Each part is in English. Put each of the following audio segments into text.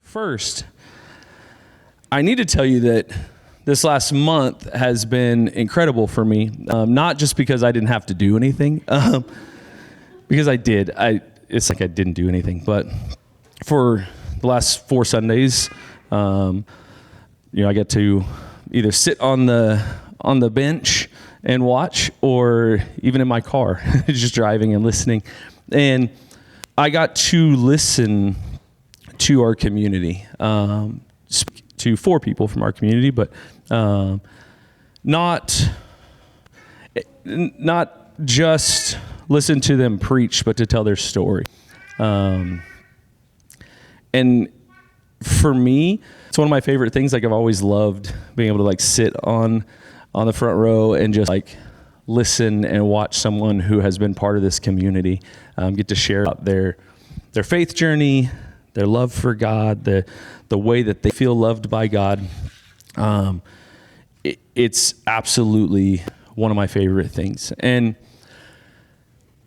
First, I need to tell you that this last month has been incredible for me, not just because I didn't have to do anything, because I did. It's like I didn't do anything, but for the last 4 Sundays, I get to either sit on the bench and watch, or even in my car, just driving and listening. And I got to listen to our community, to 4 people from our community, but not just listen to them preach, but to tell their story. And for me, it's one of my favorite things. Like, I've always loved being able to sit on the front row and just listen and watch someone who has been part of this community get to share about their faith journey, their love for God, the way that they feel loved by God. It's absolutely one of my favorite things. And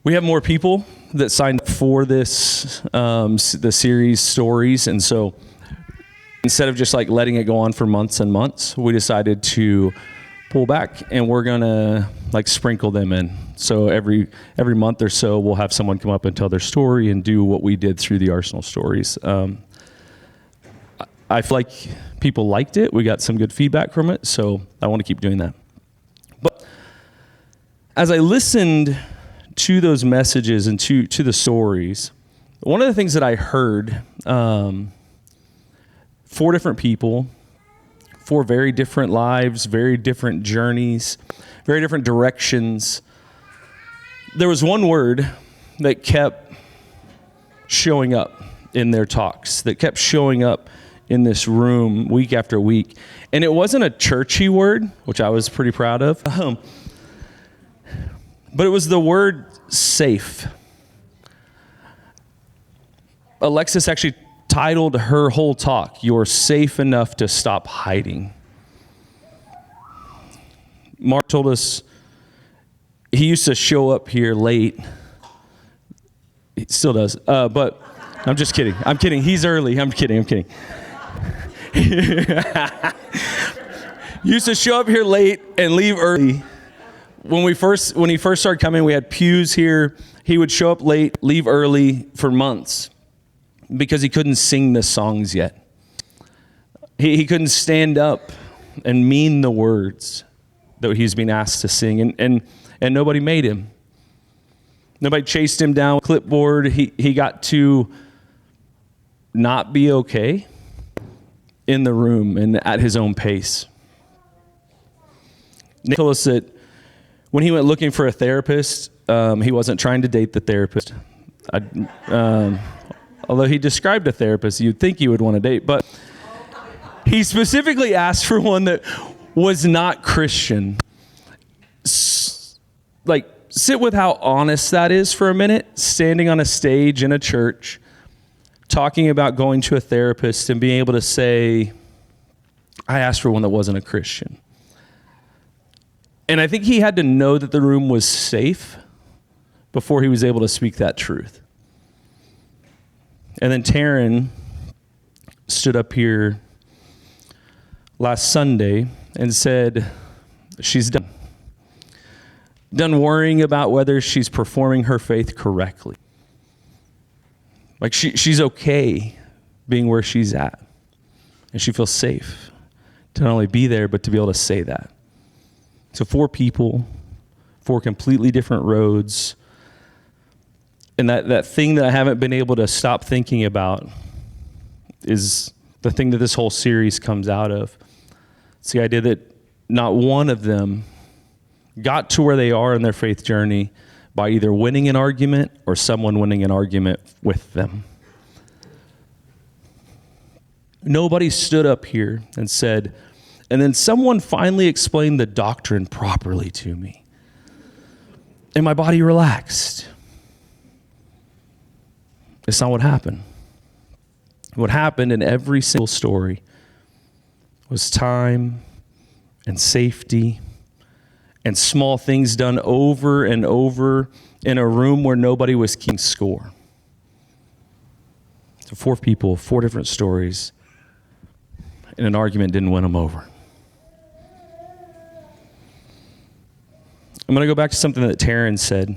we have more people that signed up for this, the series Stories. And so instead of just letting it go on for months and months, we decided to pull back, and we're gonna sprinkle them in. So every month or so, we'll have someone come up and tell their story and do what we did through the Arsenal Stories. I feel like people liked it. We got some good feedback from it, so I want to keep doing that. But as I listened to those messages and to the stories, one of the things that I heard, 4 different people, 4 very different lives, very different journeys, very different directions. There was one word that kept showing up in their talks, that kept showing up in this room week after week. And it wasn't a churchy word, which I was pretty proud of, but it was the word safe. Alexis actually titled her whole talk, "You're Safe Enough to Stop Hiding." Mark told us he used to show up here late. He still does, but I'm just kidding. I'm kidding. He's early. I'm kidding. Used to show up here late and leave early. When he first started coming, we had pews here. He would show up late, leave early for months, because he couldn't sing the songs yet. He couldn't stand up and mean the words that he's being asked to sing, and nobody made him. Nobody chased him down with a clipboard. He got to not be okay in the room and at his own pace. Nick told us that when he went looking for a therapist, he wasn't trying to date the therapist. Although he described a therapist you'd think he would want to date, but he specifically asked for one that was not Christian. Sit with how honest that is for a minute, standing on a stage in a church, talking about going to a therapist and being able to say, I asked for one that wasn't a Christian. And I think he had to know that the room was safe before he was able to speak that truth. And then Taryn stood up here last Sunday and said she's done worrying about whether she's performing her faith correctly. She's okay being where she's at. And she feels safe to not only be there, but to be able to say that. So 4 people, 4 completely different roads. And that thing that I haven't been able to stop thinking about is the thing that this whole series comes out of. It's the idea that not one of them got to where they are in their faith journey by either winning an argument or someone winning an argument with them. Nobody stood up here and said, and then someone finally explained the doctrine properly to me, and my body relaxed. It's not what happened. What happened in every single story was time and safety and small things done over and over in a room where nobody was keeping score. to 4 people, 4 different stories, and an argument didn't win them over. I'm going to go back to something that Taryn said.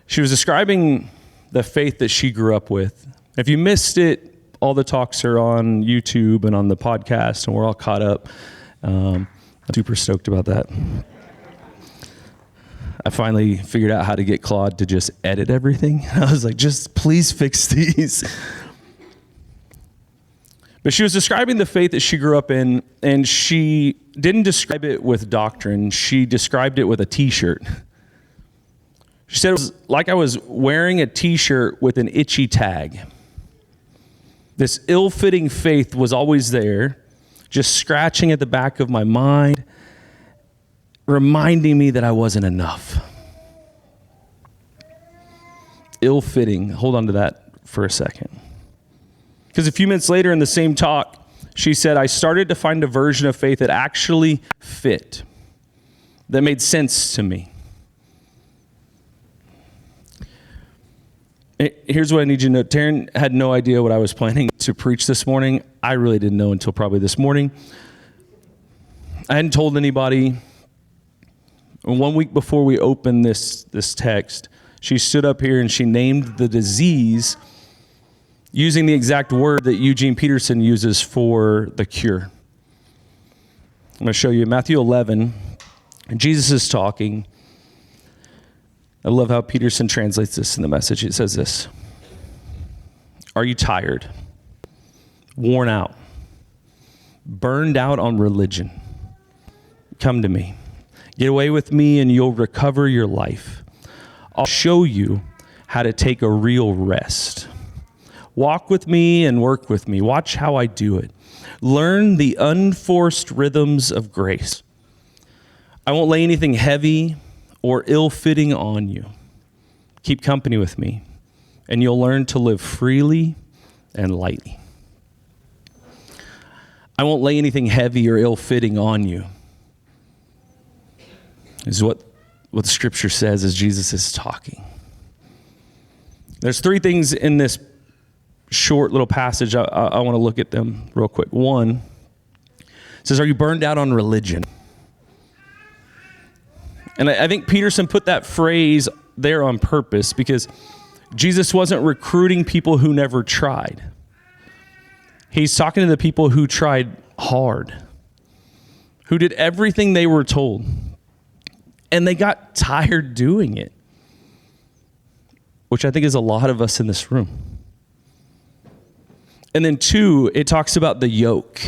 She was describing the faith that she grew up with. If you missed it, all the talks are on YouTube and on the podcast, and we're all caught up. I'm super stoked about that. I finally figured out how to get Claude to just edit everything. I was like, just please fix these. But she was describing the faith that she grew up in, and she didn't describe it with doctrine. She described it with a t-shirt. She said it was like I was wearing a t-shirt with an itchy tag. This ill-fitting faith was always there, just scratching at the back of my mind, reminding me that I wasn't enough. Ill-fitting. Hold on to that for a second. Because a few minutes later in the same talk, she said, I started to find a version of faith that actually fit, that made sense to me. Here's what I need you to know. Taryn had no idea what I was planning to preach this morning. I really didn't know until probably this morning. I hadn't told anybody. 1 week before we opened this text, she stood up here and she named the disease using the exact word that Eugene Peterson uses for the cure. I'm going to show you Matthew 11. And Jesus is talking. I love how Peterson translates this in the Message. It says this: Are you tired, worn out, burned out on religion? Come to me. Get away with me and you'll recover your life. I'll show you how to take a real rest. Walk with me and work with me. Watch how I do it. Learn the unforced rhythms of grace. I won't lay anything heavy or ill-fitting on you. Keep company with me, and you'll learn to live freely and lightly. I won't lay anything heavy or ill-fitting on you. This is what the scripture says as Jesus is talking. There's 3 things in this short little passage. I want to look at them real quick. 1, it says, are you burned out on religion? And I think Peterson put that phrase there on purpose because Jesus wasn't recruiting people who never tried. He's talking to the people who tried hard, who did everything they were told, and they got tired doing it, which I think is a lot of us in this room. And then 2, it talks about the yoke.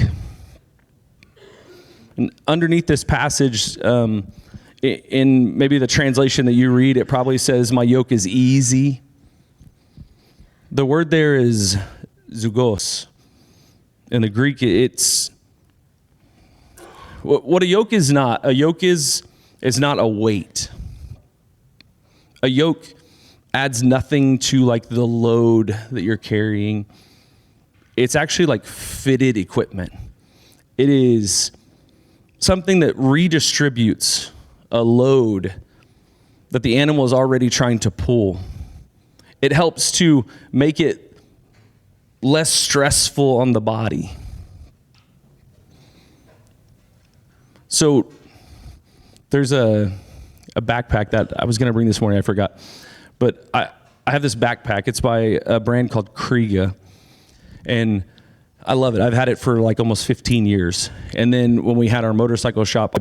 And underneath this passage, in maybe the translation that you read, it probably says, my yoke is easy. The word there is zugos. In the Greek, it's what a yoke is not. A yoke is not a weight. A yoke adds nothing to like the load that you're carrying. It's actually like fitted equipment. It is something that redistributes a load that the animal is already trying to pull. It helps to make it less stressful on the body. So there's a backpack that I was going to bring this morning. I forgot. But I have this backpack. It's by a brand called Kriega. And I love it. I've had it for like almost 15 years. And then when we had our motorcycle shop,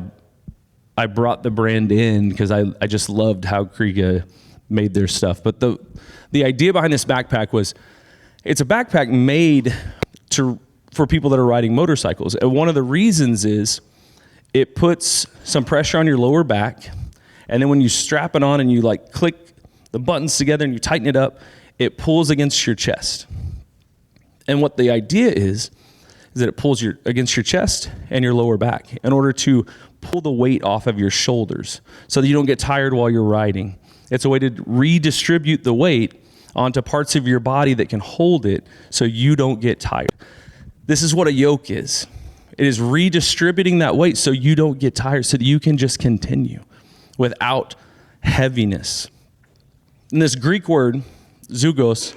I brought the brand in because I just loved how Kriega made their stuff. But the idea behind this backpack was it's a backpack made for people that are riding motorcycles. And one of the reasons is it puts some pressure on your lower back. And then when you strap it on and you like click the buttons together and you tighten it up, it pulls against your chest. And what the idea is that it pulls against your chest and your lower back in order to pull the weight off of your shoulders so that you don't get tired while you're riding. It's a way to redistribute the weight onto parts of your body that can hold it so you don't get tired. This is what a yoke is. It is redistributing that weight so you don't get tired, so that you can just continue without heaviness. And this Greek word, zugos,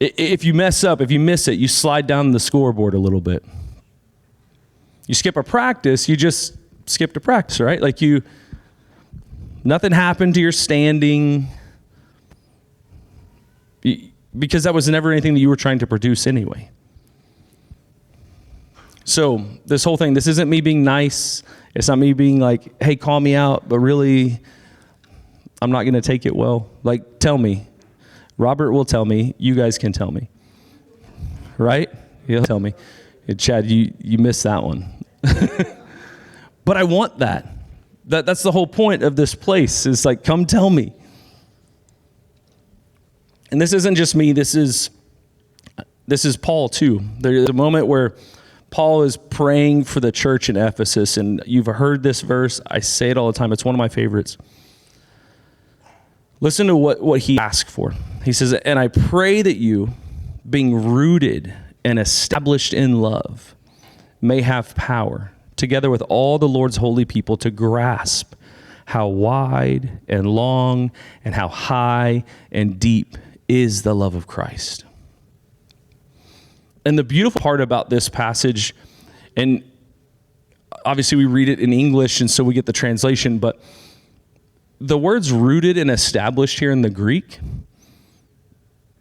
If you mess up, if you miss it, you slide down the scoreboard a little bit. You skip a practice, you just skipped a practice, right? Like nothing happened to your standing because that was never anything that you were trying to produce anyway. So this whole thing, this isn't me being nice. It's not me being like, hey, call me out, but really, I'm not going to take it well. Like, tell me. Robert will tell me. You guys can tell me. Right? He'll tell me. Hey, Chad, you missed that one. But I want that. That's the whole point of this place. Is like, come tell me. And this isn't just me. This is Paul too. There's a moment where Paul is praying for the church in Ephesus, and you've heard this verse. I say it all the time. It's one of my favorites. Listen to what he asked for. He says, and I pray that you, being rooted and established in love, may have power, together with all the Lord's holy people, to grasp how wide and long and how high and deep is the love of Christ. And the beautiful part about this passage, and obviously we read it in English and so we get the translation, but the words rooted and established here in the Greek,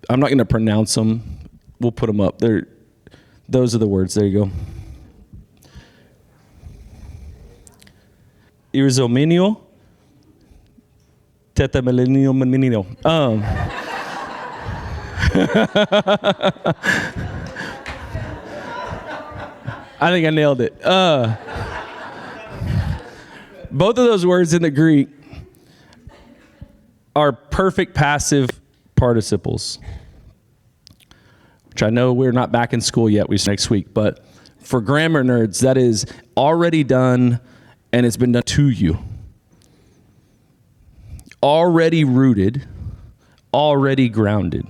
I'm not going to pronounce them. We'll put them up. Those are the words. There you go. Irizomenio, tetamelenio menino. I think I nailed it. Both of those words in the Greek are perfect passive participles, which I know we're not back in school yet. We start next week. But for grammar nerds, that is already done, and it's been done to you. Already rooted, already grounded,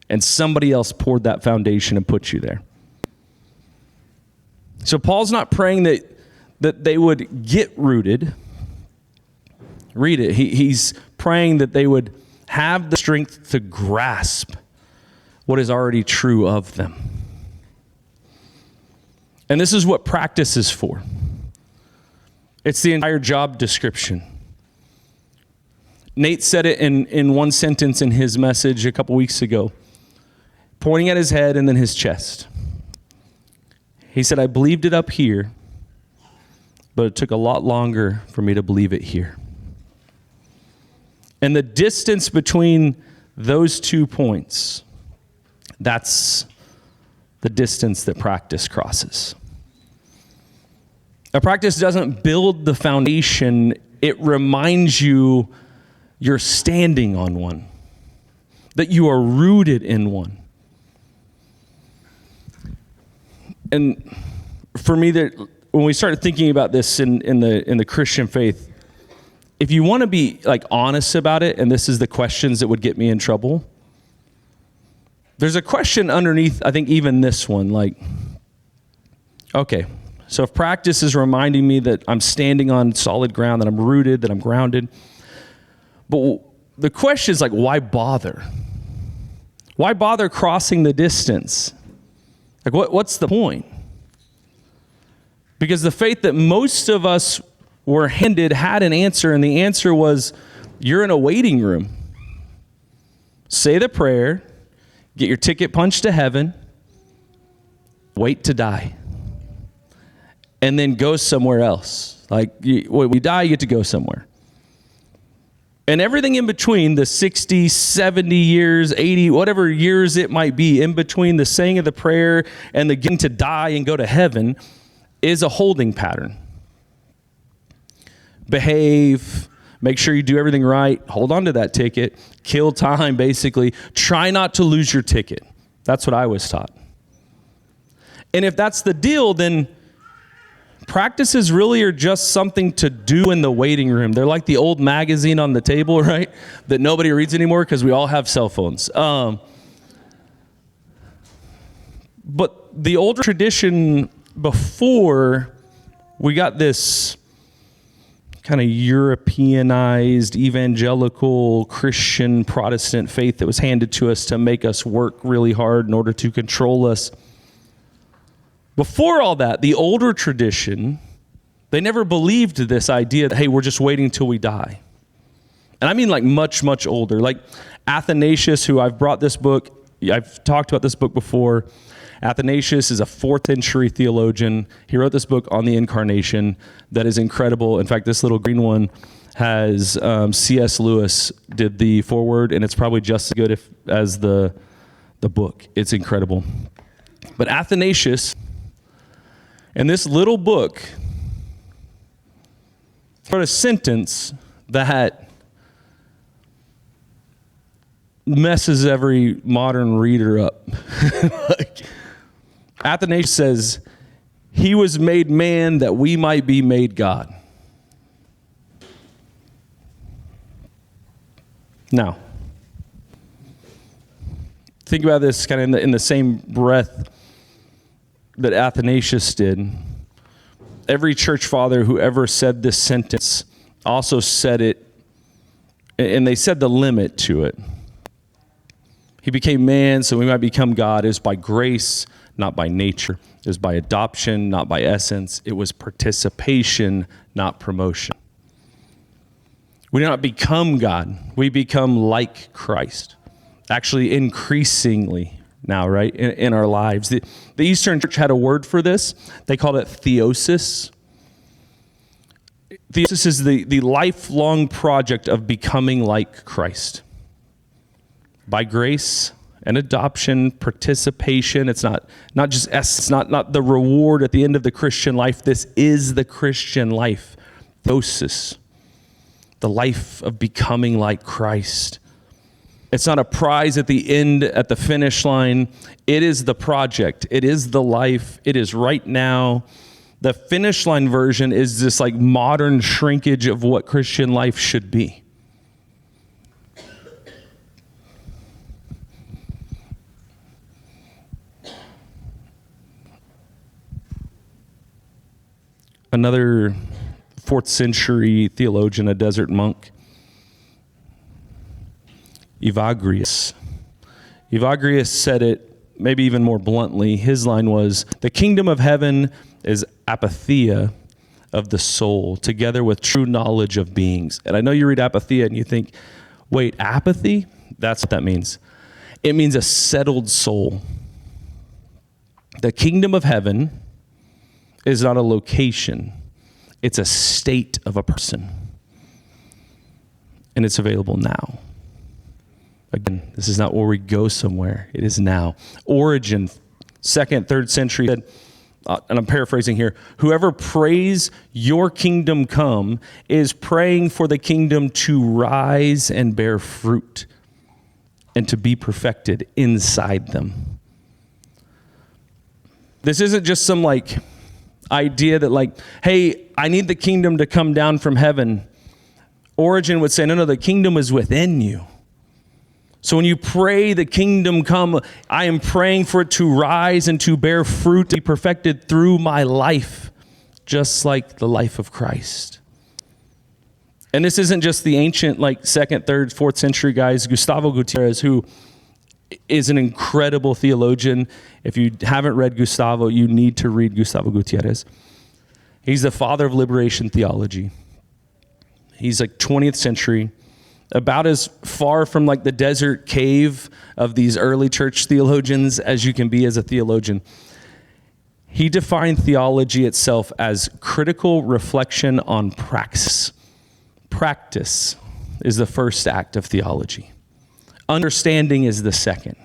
and somebody else poured that foundation and put you there. So Paul's not praying that they would get rooted. Read it. He's praying that they would have the strength to grasp what is already true of them. And this is what practice is for. It's the entire job description. Nate said it in one sentence in his message a couple weeks ago, pointing at his head and then his chest. He said, I believed it up here, but it took a lot longer for me to believe it here. And the distance between those 2 points, that's the distance that practice crosses. A practice doesn't build the foundation, it reminds you you're standing on one, that you are rooted in one. And for me, when we started thinking about this in the Christian faith, if you want to be like honest about it, and this is the questions that would get me in trouble, there's a question underneath, I think even this one, like, okay, so if practice is reminding me that I'm standing on solid ground, that I'm rooted, that I'm grounded, but the question is like, why bother? Why bother crossing the distance? Like, what's the point? Because the faith that most of us were handed had an answer, and the answer was, you're in a waiting room. Say the prayer, get your ticket punched to heaven, wait to die, and then go somewhere else. Like, when we die, you get to go somewhere. And everything in between, the 60, 70 years, 80, whatever years it might be, in between the saying of the prayer and the getting to die and go to heaven, is a holding pattern. Behave, make sure you do everything right, hold on to that ticket, kill time, basically. Try not to lose your ticket. That's what I was taught. And if that's the deal, then practices really are just something to do in the waiting room. They're like the old magazine on the table, right? That nobody reads anymore because we all have cell phones. But the older tradition before, we got this kind of Europeanized, evangelical, Christian, Protestant faith that was handed to us to make us work really hard in order to control us. Before all that, the older tradition, they never believed this idea that, hey, we're just waiting till we die. And I mean like much, much older. Like Athanasius, who I've talked about this book before. Athanasius is a 4th century theologian. He wrote this book on the incarnation that is incredible. In fact, this little green one has C.S. Lewis did the foreword, and it's probably just as good as the book. It's incredible. But Athanasius, in this little book, wrote a sentence that messes every modern reader up. Athanasius says, he was made man that we might be made God. Now, think about this kind of in the same breath that Athanasius did. Every church father who ever said this sentence also said it, and they said the limit to it. He became man so we might become God. It was by grace, not by nature. It was by adoption, not by essence. It was participation, not promotion. We do not become God. We become like Christ. Actually, increasingly now, right, in our lives. The Eastern Church had a word for this. They called it theosis. Theosis is the lifelong project of becoming like Christ. By grace and adoption, participation. It's not just it's not the reward at the end of the Christian life. This is the Christian life. Theosis, the life of becoming like Christ. It's not a prize at the end, at the finish line. It is the project. It is the life. It is right now. The finish line version is this like modern shrinkage of what Christian life should be. Another 4th century theologian, a desert monk, Evagrius. Evagrius said it maybe even more bluntly. His line was, the kingdom of heaven is apatheia of the soul, together with true knowledge of beings. And I know you read apatheia and you think, wait, apathy? That's what that means. It means a settled soul. The kingdom of heaven is not a location. It's a state of a person. And it's available now. Again, this is not where we go somewhere. It is now. Origen, 2nd, 3rd century, said, and I'm paraphrasing here, whoever prays your kingdom come is praying for the kingdom to rise and bear fruit and to be perfected inside them. This isn't just some like idea that like, hey, I need the kingdom to come down from heaven. Origen would say, no, the kingdom is within you. So when you pray the kingdom come, I am praying for it to rise and to bear fruit, to be perfected through my life, just like the life of Christ. And this isn't just the ancient, like 2nd, 3rd, 4th century guys. Gustavo Gutierrez, who is an incredible theologian. If you haven't read Gustavo, you need to read Gustavo Gutierrez. He's the father of liberation theology. He's like 20th century, about as far from like the desert cave of these early church theologians as you can be as a theologian. He defined theology itself as critical reflection on praxis. Practice is the first act of theology. Understanding is the second.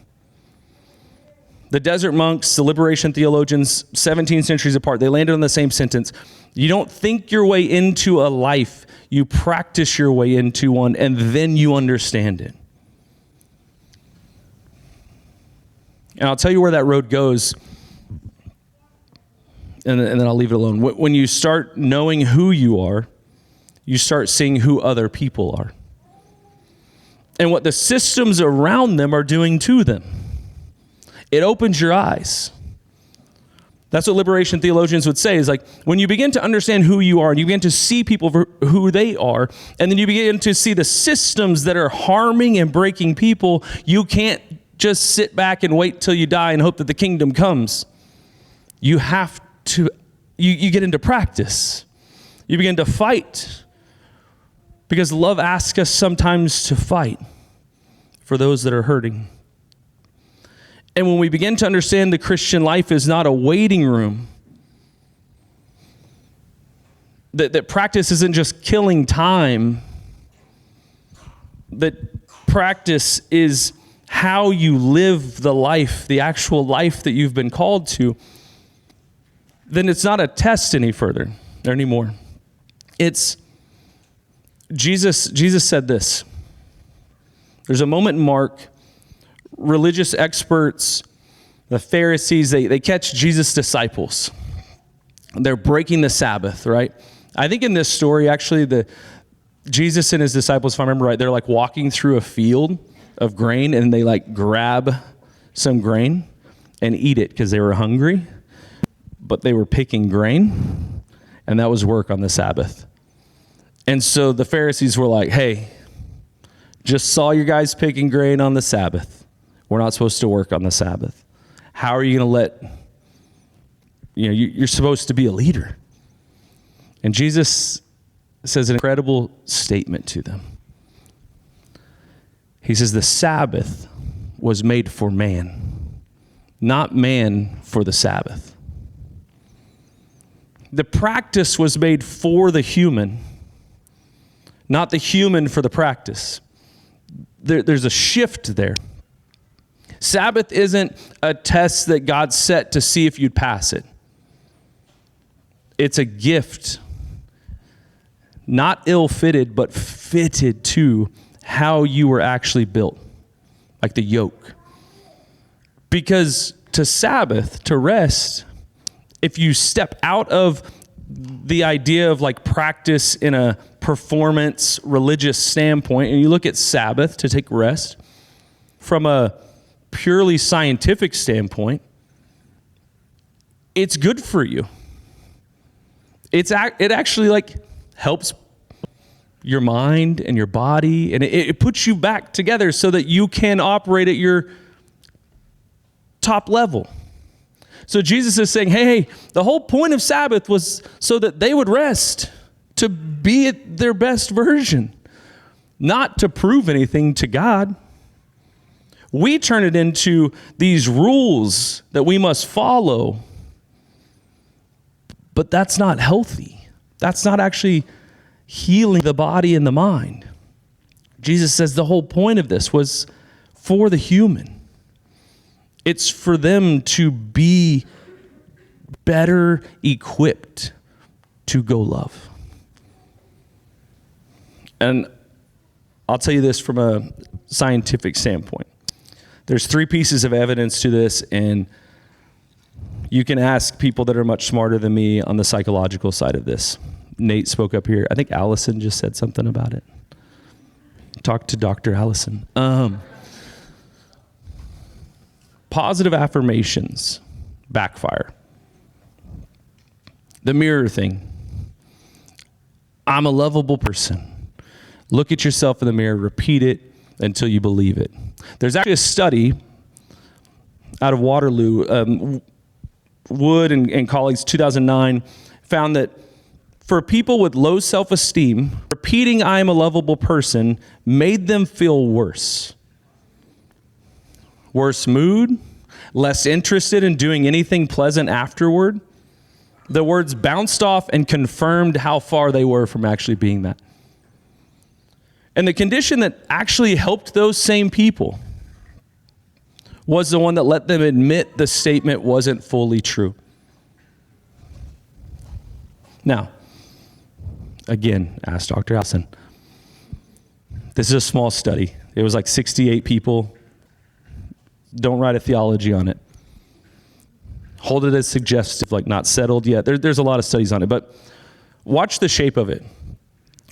The desert monks, the liberation theologians, 17 centuries apart, they landed on the same sentence. You don't think your way into a life, you practice your way into one, and then you understand it. And I'll tell you where that road goes, and then I'll leave it alone. When you start knowing who you are, you start seeing who other people are and what the systems around them are doing to them. It opens your eyes. That's what liberation theologians would say, is like when you begin to understand who you are and you begin to see people for who they are, and then you begin to see the systems that are harming and breaking people, you can't just sit back and wait till you die and hope that the kingdom comes. You have to, you get into practice. You begin to fight, because love asks us sometimes to fight for those that are hurting. And when we begin to understand the Christian life is not a waiting room, that practice isn't just killing time, that practice is how you live the life, the actual life that you've been called to, then it's not a test any further or anymore. It's Jesus said this. There's a moment in Mark, religious experts, the Pharisees, they catch Jesus' disciples. They're breaking the Sabbath, right? I think in this story, actually, Jesus and his disciples, if I remember right, they're like walking through a field of grain, and they like grab some grain and eat it because they were hungry, but they were picking grain, and that was work on the Sabbath. And so the Pharisees were like, hey, just saw you guys picking grain on the Sabbath. We're not supposed to work on the Sabbath. How are you going to let, you're supposed to be a leader. And Jesus says an incredible statement to them. He says, the Sabbath was made for man, not man for the Sabbath. The practice was made for the human, not the human for the practice. There's a shift there. Sabbath isn't a test that God set to see if you'd pass it. It's a gift, not ill-fitted, but fitted to how you were actually built, like the yoke. Because to Sabbath, to rest, if you step out of the idea of like practice in a performance religious standpoint, and you look at Sabbath to take rest from a purely scientific standpoint, it's good for you. It actually like helps your mind and your body, and it puts you back together so that you can operate at your top level. So Jesus is saying, hey, the whole point of Sabbath was so that they would rest, to be at their best version, not to prove anything to God. We turn it into these rules that we must follow, but that's not healthy. That's not actually healing the body and the mind. Jesus says the whole point of this was for the human. It's for them to be better equipped to go love. And I'll tell you this from a scientific standpoint. There's 3 pieces of evidence to this, and you can ask people that are much smarter than me on the psychological side of this. Nate spoke up here. I think Allison just said something about it. Talk to Dr. Allison. Positive affirmations backfire. The mirror thing. I'm a lovable person. Look at yourself in the mirror, repeat it until you believe it. There's actually a study out of Waterloo, Wood and colleagues, 2009, found that for people with low self-esteem, repeating I am a lovable person made them feel worse. Worse mood, less interested in doing anything pleasant afterward. The words bounced off and confirmed how far they were from actually being that. And the condition that actually helped those same people was the one that let them admit the statement wasn't fully true. Now, again, ask Dr. Allison. This is a small study. It was like 68 people. Don't write a theology on it. Hold it as suggestive, like not settled yet. There's a lot of studies on it, but watch the shape of it.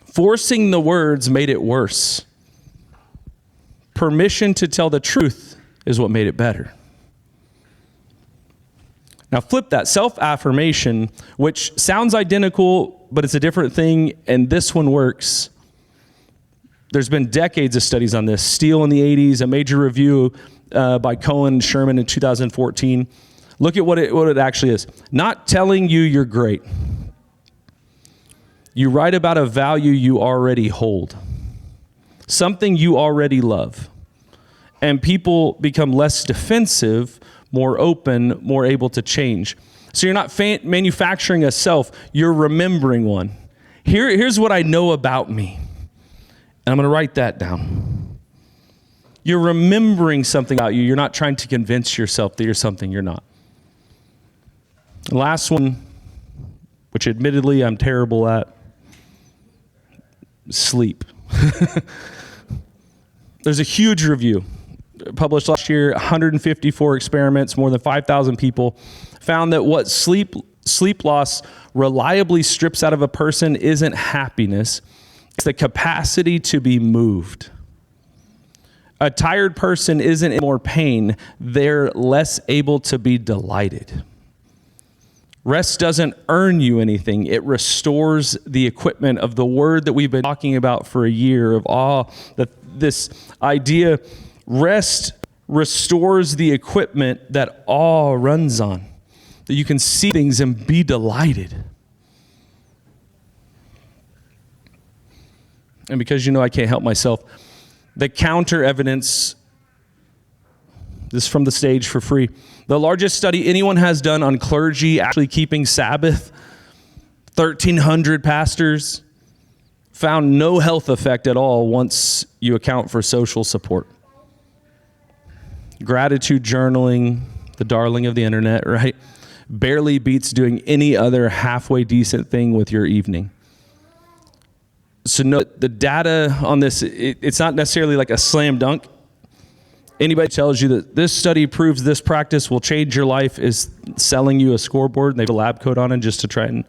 Forcing the words made it worse. Permission to tell the truth is what made it better. Now flip that, self-affirmation, which sounds identical, but it's a different thing, and this one works. There's been decades of studies on this. Steele in the 80s, a major review by Cohen and Sherman in 2014. Look at what it actually is. Not telling you you're great. You write about a value you already hold, something you already love, and people become less defensive, more open, more able to change. So you're not manufacturing a self, you're remembering one. Here's what I know about me, and I'm going to write that down. You're remembering something about you. You're not trying to convince yourself that you're something you're not. The last one, which admittedly I'm terrible at, sleep. There's a huge review published last year, 154 experiments, more than 5,000 people, found that what sleep loss reliably strips out of a person isn't happiness, it's the capacity to be moved. A tired person isn't in more pain, they're less able to be delighted. Rest doesn't earn you anything. It restores the equipment of the word that we've been talking about for a year of awe. This idea, rest restores the equipment that awe runs on. That you can see things and be delighted. And because I can't help myself, the counter evidence, this is from the stage for free. The largest study anyone has done on clergy actually keeping Sabbath, 1,300 pastors, found no health effect at all once you account for social support. Gratitude journaling, the darling of the internet, right? Barely beats doing any other halfway decent thing with your evening. So no, the data on this, it's not necessarily like a slam dunk. Anybody tells you that this study proves this practice will change your life is selling you a scoreboard, and they have a lab coat on it just to try and...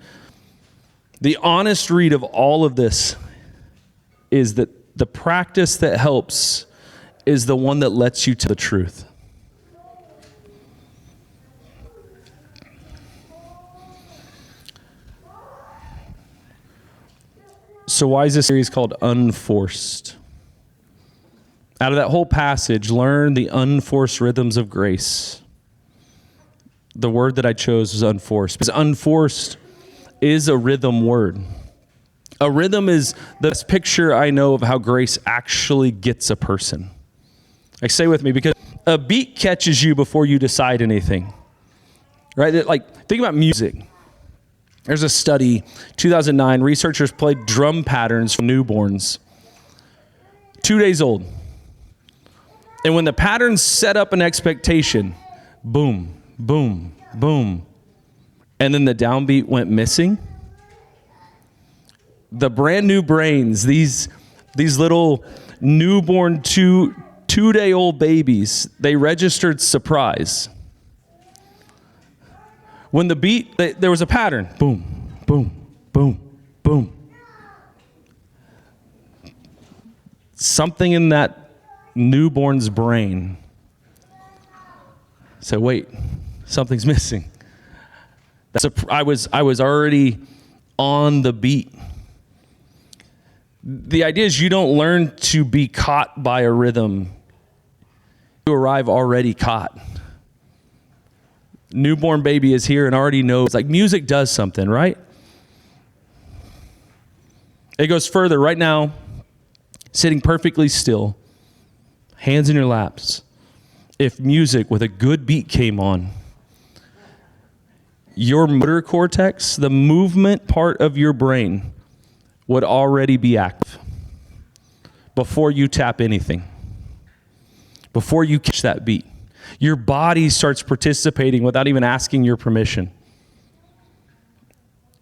The honest read of all of this is that the practice that helps is the one that lets you to the truth. So why is this series called Unforced? Out of that whole passage, learn the unforced rhythms of grace. The word that I chose was unforced. Because unforced is a rhythm word. A rhythm is the best picture I know of how grace actually gets a person. Like, say with me, because a beat catches you before you decide anything. Right? Like, think about music. There's a study, 2009, researchers played drum patterns from newborns. 2 days old. And when the patterns set up an expectation, boom, boom, boom, and then the downbeat went missing, the brand new brains, these little newborn two-day-old babies, they registered surprise. When the beat, there was a pattern, boom, boom, boom, boom. Something in that newborn's brain said, wait, something's missing. I was already on the beat. The idea is you don't learn to be caught by a rhythm. You arrive already caught. Newborn baby is here and already knows. Like, music does something, right? It goes further. Right now, sitting perfectly still, hands in your laps. If music with a good beat came on, your motor cortex, the movement part of your brain, would already be active before you tap anything, before you catch that beat. Your body starts participating without even asking your permission.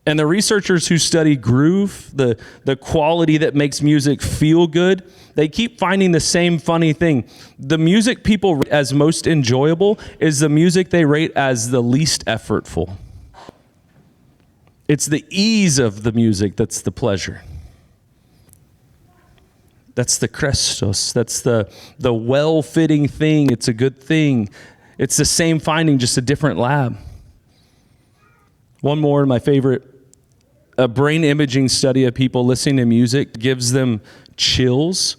And the researchers who study groove, the quality that makes music feel good, they keep finding the same funny thing. The music people rate as most enjoyable is the music they rate as the least effortful. It's the ease of the music that's the pleasure. That's the Christos. That's the well-fitting thing. It's a good thing. It's the same finding, just a different lab. One more, my favorite, a brain imaging study of people listening to music gives them chills.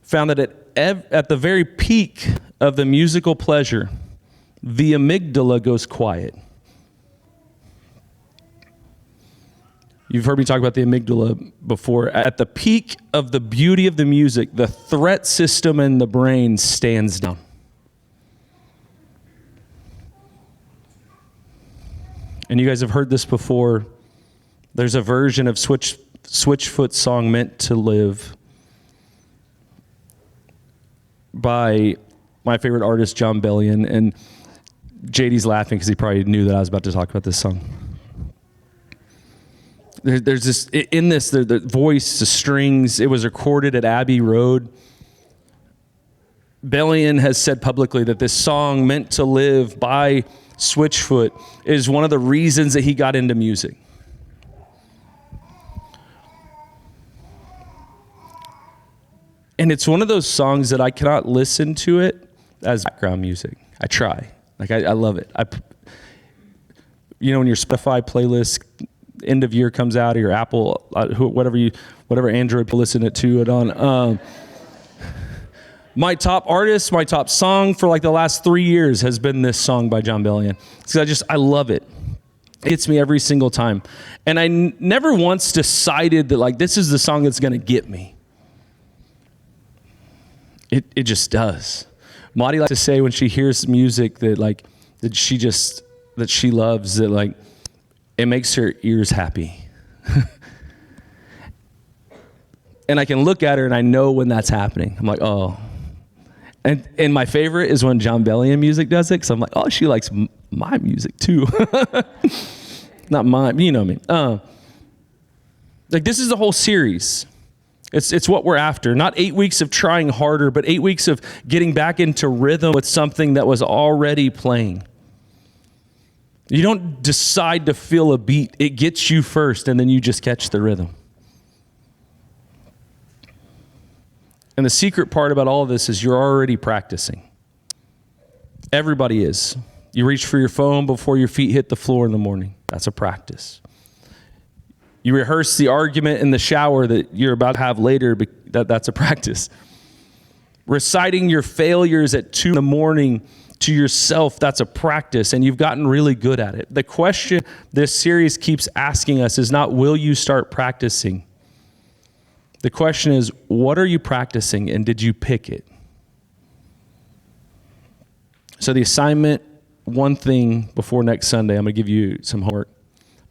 Found that at the very peak of the musical pleasure, the amygdala goes quiet. You've heard me talk about the amygdala before. At the peak of the beauty of the music, the threat system in the brain stands down. And you guys have heard this before. There's a version of Switchfoot's song Meant to Live by my favorite artist, John Bellion. And JD's laughing because he probably knew that I was about to talk about this song. There's this, in this, the voice, the strings, it was recorded at Abbey Road. Bellion has said publicly that this song, Meant to Live by Switchfoot, is one of the reasons that he got into music. And it's one of those songs that I cannot listen to it as background music. I try. Like, I love it. When your Spotify playlist end of year comes out, or your Apple, whatever Android you listen to it on. My top artist, my top song for like the last 3 years has been this song by John Bellion. Because I love it. It hits me every single time. And I never once decided that like this is the song that's going to get me. It just does. Maudie likes to say when she hears music that she loves, that like it makes her ears happy. And I can look at her and I know when that's happening. I'm like, oh. And my favorite is when John Bellion music does it, because I'm like, oh, she likes my music too. Not mine, you know what I mean. Like this is the whole series. It's what we're after. Not 8 weeks of trying harder, but 8 weeks of getting back into rhythm with something that was already playing. You don't decide to feel a beat. It gets you first, and then you just catch the rhythm. And the secret part about all of this is you're already practicing. Everybody is. You reach for your phone before your feet hit the floor in the morning. That's a practice. You rehearse the argument in the shower that you're about to have later. That's a practice. Reciting your failures at 2 a.m. to yourself, that's a practice, and you've gotten really good at it. The question this series keeps asking us is not, will you start practicing? The question is, what are you practicing, and did you pick it? So the assignment, one thing before next Sunday, I'm going to give you some homework.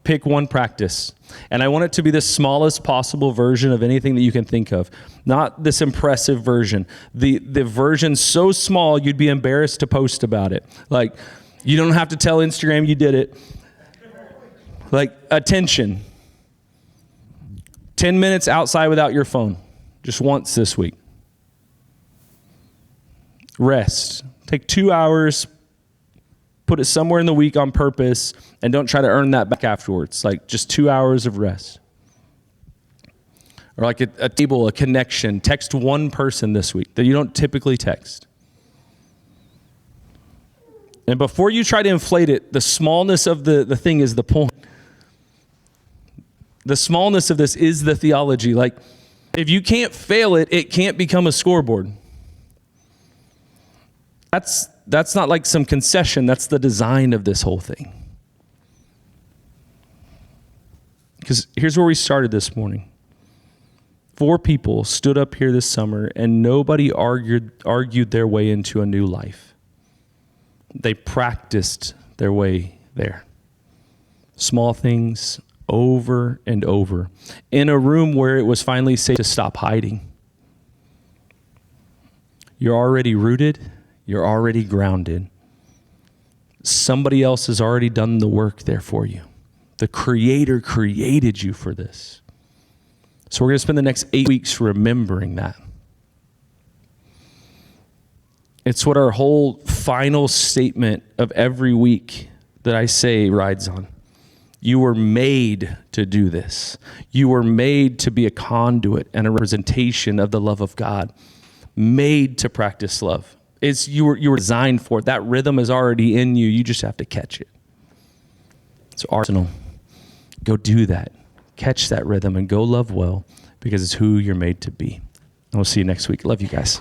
Pick one practice. And I want it to be the smallest possible version of anything that you can think of. Not this impressive version. The version so small you'd be embarrassed to post about it. Like, you don't have to tell Instagram you did it. Like, attention. 10 minutes outside without your phone. Just once this week. Rest. Take 2 hours. Put it somewhere in the week on purpose, and don't try to earn that back afterwards. Like just 2 hours of rest. Or like a table, a connection. Text one person this week that you don't typically text. And before you try to inflate it, the smallness of the thing is the point. The smallness of this is the theology. Like, if you can't fail it, it can't become a scoreboard. That's not like some concession. That's the design of this whole thing. Because here's where we started this morning. 4 people stood up here this summer, and nobody argued their way into a new life. They practiced their way there. Small things over and over. In a room where it was finally safe to stop hiding. You're already rooted. You're already grounded. Somebody else has already done the work there for you. The Creator created you for this. So we're going to spend the next 8 weeks remembering that. It's what our whole final statement of every week that I say rides on. You were made to do this. You were made to be a conduit and a representation of the love of God. Made to practice love. You were designed for it. That rhythm is already in you. You just have to catch it. It's Arsenal. Go do that. Catch that rhythm and go love well because it's who you're made to be. And we'll see you next week. Love you guys.